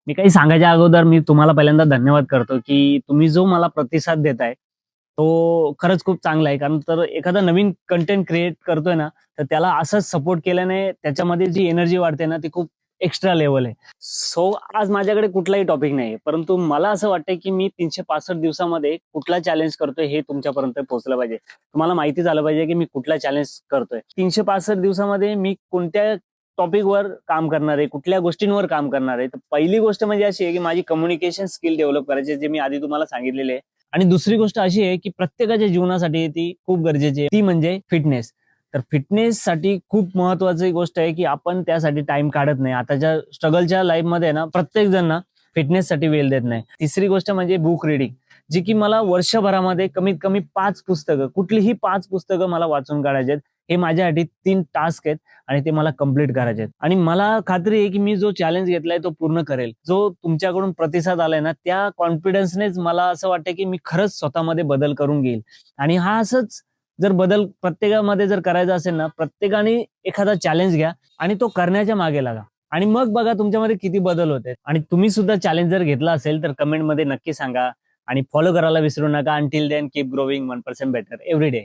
मी काही सांगायच्या अगोदर मी तुम्हाला पहिल्यांदा धन्यवाद करतो, की तुम्ही जो मला प्रतिसाद देताय, तो खरंच खूप चांगला आहे. कारण तर एखादा नवीन कंटेंट क्रिएट करतोय ना, तर त्याला असंच सपोर्ट केल्याने त्याच्यामध्ये जी एनर्जी वाढते ना, ती खूप एक्स्ट्रा लेव्हल आहे. सो आज माझ्याकडे कुठलाही टॉपिक नाहीये. परंतु मला असं वाटतंय, की मी 365 दिवसामध्ये कुठला चॅलेंज करतोय हे तुमच्यापर्यंत पोहोचलं पाहिजे. तुम्हाला माहिती झालं पाहिजे, की मी कुठला चॅलेंज करतोय. 365 दिवसामध्ये मी कोणत्या टॉपिकवर काम करणार आहे, कुठल्या गोष्टींवर काम करणार आहे. तर पहिली गोष्ट म्हणजे अशी आहे, की माझी कम्युनिकेशन स्किल डेव्हलप करायची आहे, जे मी आधी तुम्हाला सांगितलेले आहे. आणि दुसरी गोष्ट अशी आहे, की प्रत्येकाच्या जीवनासाठी ती खूप गरजेची आहे. ती म्हणजे फिटनेस. तर फिटनेससाठी खूप महत्त्वाची गोष्ट आहे, की आपण त्यासाठी टाईम काढत नाही. आताच्या स्ट्रगलच्या लाईफमध्ये ना प्रत्येक जण ना फिटनेससाठी वेळ देत नाही. तिसरी गोष्ट म्हणजे बुक रीडिंग, जी की मला वर्षभरामध्ये कमीत कमी 5 पुस्तकं, कुठलीही 5 पुस्तकं मला वाचून काढायची आहेत. हे माझ्यासाठी 3 टास्क आहेत आणि ते मला कंप्लीट करायचे आहेत. आणि मला खात्री आहे, की मी जो चॅलेंज घेतलाय तो पूर्ण करेल. जो तुमच्याकडून प्रतिसाद आलाय ना, त्या कॉन्फिडन्सनेच मला असं वाटतं, की मी खरंच स्वतःमध्ये बदल करून घेईल. आणि हा असंच जर बदल प्रत्येकामध्ये जर करायचा असेल ना, प्रत्येकाने एखादा चॅलेंज घ्या आणि तो करण्याच्या मागे लागा. आणि मग बघा तुमच्यामध्ये किती बदल होते. आणि तुम्ही सुद्धा चॅलेंज जर घेतला असेल, तर कमेंटमध्ये नक्की सांगा आणि फॉलो करायला विसरू नका. Until then keep growing 1% better every day.